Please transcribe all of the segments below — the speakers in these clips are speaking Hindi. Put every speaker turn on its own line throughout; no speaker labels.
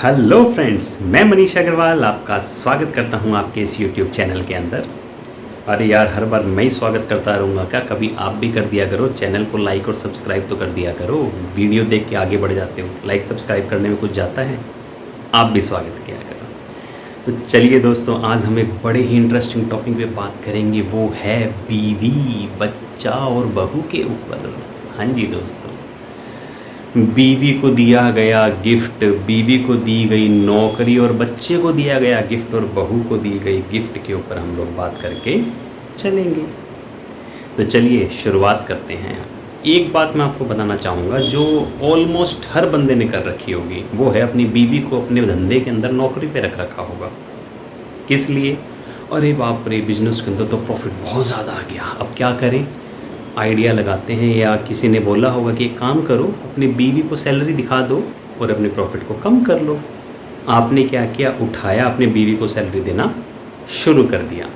हेलो फ्रेंड्स, मैं मनीष अग्रवाल आपका स्वागत करता हूं आपके इस यूट्यूब चैनल के अंदर। अरे यार, हर बार मैं ही स्वागत करता रहूँगा क्या? कभी आप भी कर दिया करो, चैनल को लाइक और सब्सक्राइब तो कर दिया करो। वीडियो देख के आगे बढ़ जाते हो, लाइक सब्सक्राइब करने में कुछ जाता है? आप भी स्वागत किया करो। तो चलिए दोस्तों, आज हम एक बड़े ही इंटरेस्टिंग टॉपिक पे बात करेंगे, वो है बीवी, बच्चा और बहू के ऊपर। हाँ जी दोस्तों, बीवी को दिया गया गिफ्ट, बीवी को दी गई नौकरी और बच्चे को दिया गया गिफ्ट और बहू को दी गई गिफ्ट के ऊपर हम लोग बात करके चलेंगे। तो चलिए शुरुआत करते हैं। एक बात मैं आपको बताना चाहूँगा जो ऑलमोस्ट हर बंदे ने कर रखी होगी, वो है अपनी बीवी को अपने धंधे के अंदर नौकरी पे रख रखा होगा। किस लिए? अरे बाप रे, बिजनेस के अंदर तो प्रॉफिट बहुत ज़्यादा आ गया, अब क्या करें? आइडिया लगाते हैं, या किसी ने बोला होगा कि एक काम करो, अपनी बीवी को सैलरी दिखा दो और अपने प्रॉफिट को कम कर लो। आपने क्या किया? उठाया, अपनी बीवी को सैलरी देना शुरू कर दिया।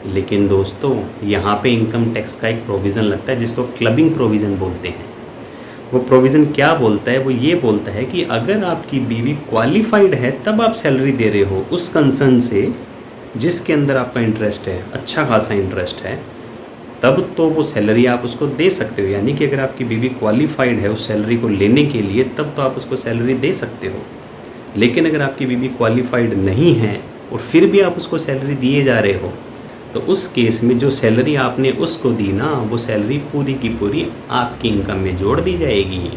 लेकिन दोस्तों, यहाँ पे इनकम टैक्स का एक प्रोविज़न लगता है जिसको क्लबिंग प्रोविज़न बोलते हैं। वो प्रोविज़न क्या बोलता है? वो ये बोलता है कि अगर आपकी बीवी क्वालिफाइड है तब आप सैलरी दे रहे हो उस कंसर्न से जिसके अंदर आपका इंटरेस्ट है, अच्छा खासा इंटरेस्ट है, तब तो वो सैलरी आप उसको दे सकते हो। यानी कि अगर आपकी बीवी क्वालिफाइड है उस सैलरी को लेने के लिए, तब तो आप उसको सैलरी दे सकते हो। लेकिन अगर आपकी बीवी क्वालिफाइड नहीं है और फिर भी आप उसको सैलरी दिए जा रहे हो, तो उस केस में जो सैलरी आपने उसको दी ना, वो सैलरी पूरी की पूरी आपकी इनकम में जोड़ दी जाएगी।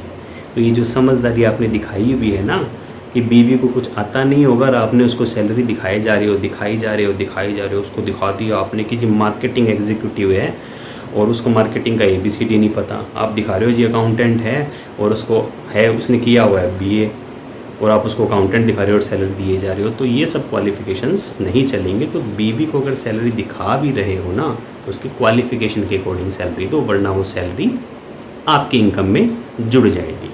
तो ये जो समझदारी आपने दिखाई हुई है ना, कि बीवी को कुछ आता नहीं होगा और आपने उसको सैलरी दिखाई जा रही हो, उसको दिखा दिया आपने कि जी मार्केटिंग एग्जीक्यूटिव है और उसको मार्केटिंग का ABCD नहीं पता। आप दिखा रहे हो जी अकाउंटेंट है और उसको है, उसने किया हुआ है BA, और आप उसको अकाउंटेंट दिखा रहे हो और सैलरी दिए जा रहे हो, तो ये सब क्वालिफिकेशंस नहीं चलेंगे। तो बीवी को अगर सैलरी दिखा भी रहे हो ना, तो उसकी क्वालिफिकेशन के अकॉर्डिंग सैलरी दो, वरना वो सैलरी आपकी इनकम में जुड़ जाएगी।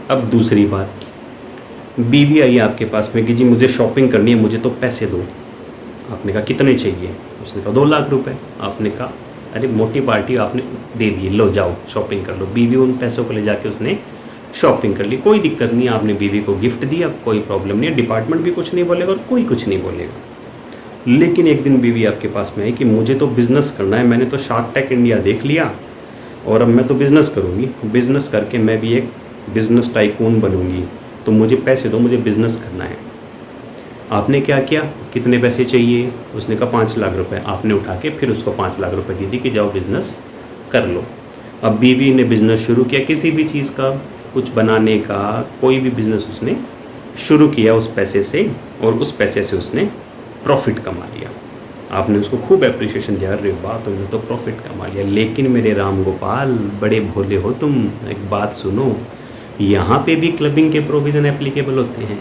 अब दूसरी बात, बीवी आई आपके पास में कि जी मुझे शॉपिंग करनी है, मुझे तो पैसे दो। आपने कहा कितने चाहिए? उसने कहा 2 लाख रुपए। आपने कहा अरे मोटी पार्टी, आपने दे दिए, लो जाओ शॉपिंग कर लो। बीवी उन पैसों को ले जाके उसने शॉपिंग कर ली, कोई दिक्कत नहीं, आपने बीवी को गिफ्ट दिया, कोई प्रॉब्लम नहीं है, डिपार्टमेंट भी कुछ नहीं बोलेगा और कोई कुछ नहीं बोलेगा। लेकिन एक दिन बीवी आपके पास में आई कि मुझे तो बिज़नेस करना है, मैंने तो शार्क टैंक इंडिया देख लिया और अब मैं तो बिज़नेस करूँगी, बिज़नेस करके मैं भी एक बिज़नेस टाइकून बनूँगी, तो मुझे पैसे दो, मुझे बिज़नेस करना है। आपने क्या किया? कितने पैसे चाहिए? उसने कहा 5 लाख रुपए। आपने उठा के फिर उसको 5 लाख रुपए दे दी कि जाओ बिज़नेस कर लो। अब बीवी ने बिज़नेस शुरू किया, किसी भी चीज़ का, कुछ बनाने का, कोई भी बिज़नेस उसने शुरू किया उस पैसे से, और उस पैसे से उसने प्रॉफिट कमा लिया। आपने उसको खूब एप्रिसिएशन दिया, अरे वाह तुमने तो प्रॉफिट कमा लिया। लेकिन मेरे राम गोपाल, बड़े भोले हो तुम, एक बात सुनो, यहाँ पे भी क्लबिंग के प्रोविज़न एप्लीकेबल होते हैं।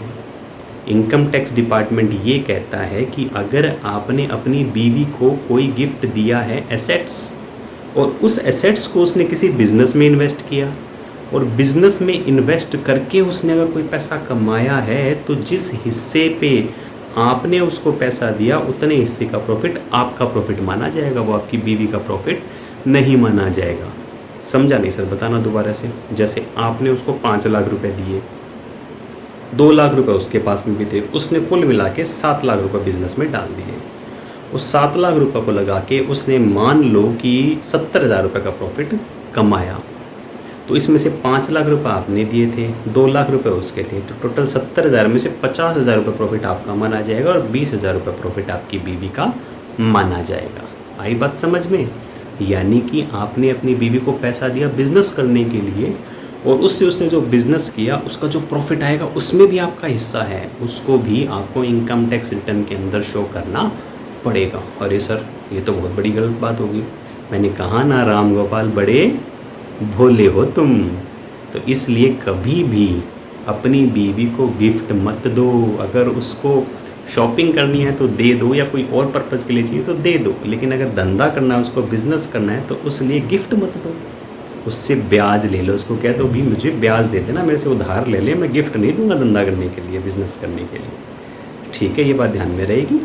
इनकम टैक्स डिपार्टमेंट ये कहता है कि अगर आपने अपनी बीवी को कोई गिफ्ट दिया है एसेट्स, और उस एसेट्स को उसने किसी बिज़नेस में इन्वेस्ट किया, और बिज़नेस में इन्वेस्ट करके उसने अगर कोई पैसा कमाया है, तो जिस हिस्से पे आपने उसको पैसा दिया उतने हिस्से का प्रॉफिट आपका प्रॉफिट माना जाएगा, वो आपकी बीवी का प्रॉफिट नहीं माना जाएगा। समझा नहीं सर? बताना दोबारा से। जैसे आपने उसको 5 लाख रुपए दिए, 2 लाख रुपए उसके पास में भी थे, उसने कुल मिला के 7 लाख रुपए बिज़नेस में डाल दिए। उस 7 लाख रुपए को लगा के उसने मान लो कि 70,000 रुपये का प्रॉफिट कमाया। तो इसमें से 5 लाख रुपए आपने दिए थे, 2 लाख रुपए उसके थे, तो टोटल 70,000 में से 50,000 रुपये प्रॉफिट आपका माना जाएगा और 20,000 रुपये प्रॉफिट आपकी बीवी का माना जाएगा। आई बात समझ में? यानी कि आपने अपनी बीवी को पैसा दिया बिज़नेस करने के लिए, और उससे उसने जो बिज़नेस किया उसका जो प्रॉफिट आएगा उसमें भी आपका हिस्सा है, उसको भी आपको इनकम टैक्स रिटर्न के अंदर शो करना पड़ेगा। अरे सर, ये तो बहुत बड़ी गलत बात होगी। मैंने कहा ना राम गोपाल, बड़े भोले हो तुम। तो इसलिए कभी भी अपनी बीवी को गिफ्ट मत दो। अगर उसको शॉपिंग करनी है तो दे दो, या कोई और पर्पज़ के लिए चाहिए तो दे दो, लेकिन अगर धंधा करना है, उसको बिज़नेस करना है, तो उस लिए गिफ्ट मत दो। उससे ब्याज ले लो, उसको कह दो भी मुझे ब्याज दे देना, मेरे से उधार ले ले, मैं गिफ्ट नहीं दूंगा धंधा करने के लिए, बिज़नेस करने के लिए। ठीक है, ये बात ध्यान में रहेगी।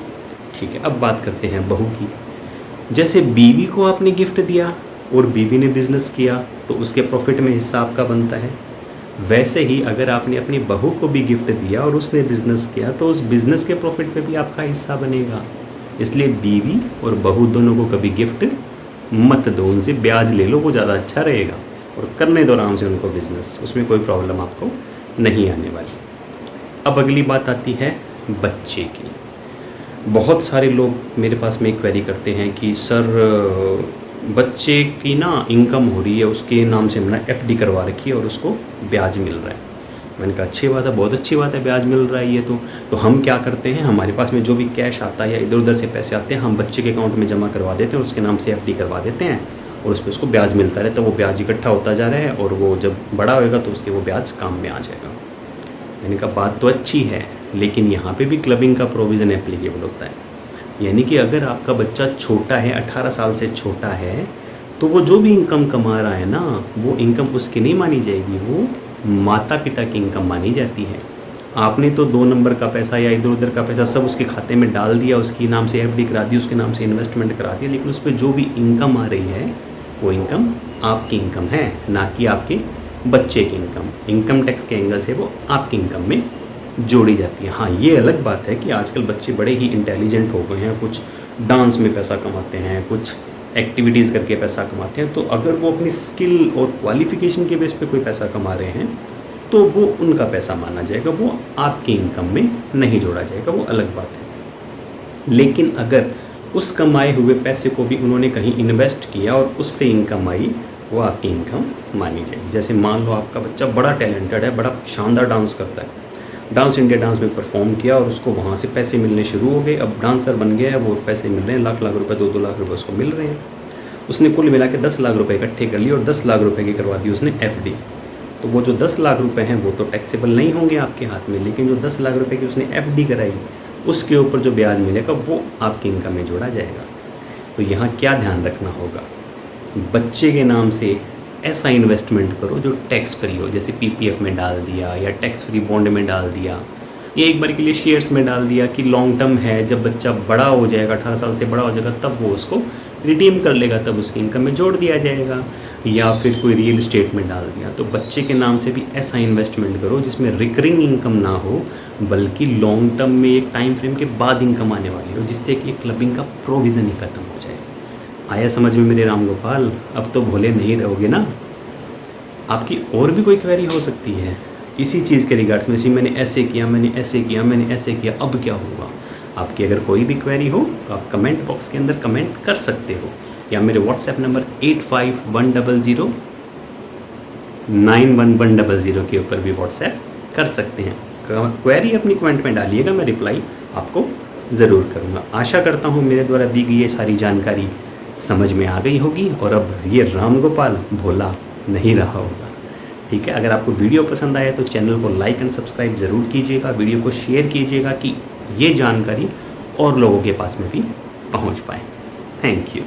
ठीक है, अब बात करते हैं बहू की। जैसे बीवी को आपने गिफ्ट दिया और बीवी ने बिज़नेस किया, तो उसके प्रॉफिट में हिस्सा आपका बनता है। वैसे ही अगर आपने अपनी बहू को भी गिफ्ट दिया और उसने बिज़नेस किया तो उस बिज़नेस के प्रॉफिट पे भी आपका हिस्सा बनेगा। इसलिए बीवी और बहू दोनों को कभी गिफ्ट मत दो, उनसे ब्याज ले लो, वो ज़्यादा अच्छा रहेगा। और करने दो आराम से उनको बिज़नेस, उसमें कोई प्रॉब्लम आपको नहीं आने वाली। अब अगली बात आती है बच्चे की। बहुत सारे लोग मेरे पास में क्वेरी करते हैं कि सर बच्चे की ना इनकम हो रही है, उसके नाम से हमने एफडी करवा रखी है और उसको ब्याज मिल रहा है। मैंने कहा अच्छी बात है, बहुत अच्छी बात है, ब्याज मिल रहा है ये तो हम क्या करते हैं, हमारे पास में जो भी कैश आता है या इधर उधर से पैसे आते हैं हम बच्चे के अकाउंट में जमा करवा देते हैं, उसके नाम से एफडी करवा देते हैं और उस पर उसको ब्याज मिलता रहता है। वो ब्याज इकट्ठा होता जा रहा है और वो जब बड़ा होएगा तो उसके वो ब्याज काम में आ जाएगा। मैंने कहा बात तो अच्छी है, लेकिन यहाँ पे भी क्लबिंग का प्रोविज़न एप्लीकेबल होता है। यानी कि अगर आपका बच्चा छोटा है, 18 साल से छोटा है, तो वो जो भी इनकम कमा रहा है ना, वो इनकम उसकी नहीं मानी जाएगी, वो माता पिता की इनकम मानी जाती है। आपने तो 2 नंबर का पैसा या इधर उधर का पैसा सब उसके खाते में डाल दिया, उसकी नाम से एफडी करा दी, उसके नाम से इन्वेस्टमेंट करा दिया, लेकिन उस पर जो भी इनकम आ रही है वो इनकम आपकी इनकम है, ना कि आपके बच्चे की इनकम। इनकम टैक्स के एंगल से वो आपकी इनकम में जोड़ी जाती है। हाँ, ये अलग बात है कि आजकल बच्चे बड़े ही इंटेलिजेंट हो गए हैं, कुछ डांस में पैसा कमाते हैं, कुछ एक्टिविटीज़ करके पैसा कमाते हैं, तो अगर वो अपनी स्किल और क्वालिफ़िकेशन के बेस पे कोई पैसा कमा रहे हैं तो वो उनका पैसा माना जाएगा, वो आपकी इनकम में नहीं जोड़ा जाएगा, वो अलग बात है। लेकिन अगर उस कमाए हुए पैसे को भी उन्होंने कहीं इन्वेस्ट किया और उससे इनकम आई, वो आपकी इनकम मानी जाएगी। जैसे मान लो आपका बच्चा बड़ा टैलेंटेड है, बड़ा शानदार डांस करता है, डांस इंडिया डांस में परफॉर्म किया और उसको वहाँ से पैसे मिलने शुरू हो गए, अब डांसर बन गया है, वो पैसे मिल रहे हैं, लाख लाख रुपए, 2-2 लाख रुपए उसको मिल रहे हैं। उसने कुल मिला के 10 लाख रुपए इकट्ठे कर लिए और 10 लाख रुपए की करवा दी उसने एफडी। तो वो जो 10 लाख रुपए हैं वो तो टैक्सेबल नहीं होंगे आपके हाथ में, लेकिन जो 10 लाख रुपए की उसने एफडी कराई उसके ऊपर जो ब्याज मिलेगा वो आपकी इनकम में जोड़ा जाएगा। तो यहाँ क्या ध्यान रखना होगा, बच्चे के नाम से ऐसा इन्वेस्टमेंट करो जो टैक्स फ्री हो, जैसे पीपीएफ में डाल दिया या टैक्स फ्री बॉन्ड में डाल दिया, या एक बार के लिए शेयर्स में डाल दिया कि लॉन्ग टर्म है, जब बच्चा बड़ा हो जाएगा, 18 साल से बड़ा हो जाएगा, तब वो उसको रिडीम कर लेगा, तब उसकी इनकम में जोड़ दिया जाएगा। या फिर कोई रियल इस्टेट में डाल दिया। तो बच्चे के नाम से भी ऐसा इन्वेस्टमेंट करो जिसमें रिकरिंग इनकम ना हो, बल्कि लॉन्ग टर्म में एक टाइम फ्रेम के बाद इनकम आने वाली हो, जिससे कि क्लबिंग का प्रोविज़न ही खत्म हो जाए। आया समझ में मेरे राम गोपाल? अब तो भोले नहीं रहोगे ना? आपकी और भी कोई क्वेरी हो सकती है इसी चीज़ के रिगार्ड्स में, इसी मैंने ऐसे किया, मैंने ऐसे किया, मैंने ऐसे किया, अब क्या होगा? आपकी अगर कोई भी क्वेरी हो तो आप कमेंट बॉक्स के अंदर कमेंट कर सकते हो, या मेरे व्हाट्सएप नंबर 8510091100 के ऊपर भी व्हाट्सएप कर सकते हैं। क्वेरी अपनी कमेंट में डालिएगा, मैं रिप्लाई आपको ज़रूर करूँगा। आशा करता हूँ मेरे द्वारा दी गई ये सारी जानकारी समझ में आ गई होगी और अब ये राम गोपाल भोला नहीं रहा होगा। ठीक है, अगर आपको वीडियो पसंद आया तो चैनल को लाइक एंड सब्सक्राइब ज़रूर कीजिएगा, वीडियो को शेयर कीजिएगा कि ये जानकारी और लोगों के पास में भी पहुंच पाए। Thank you.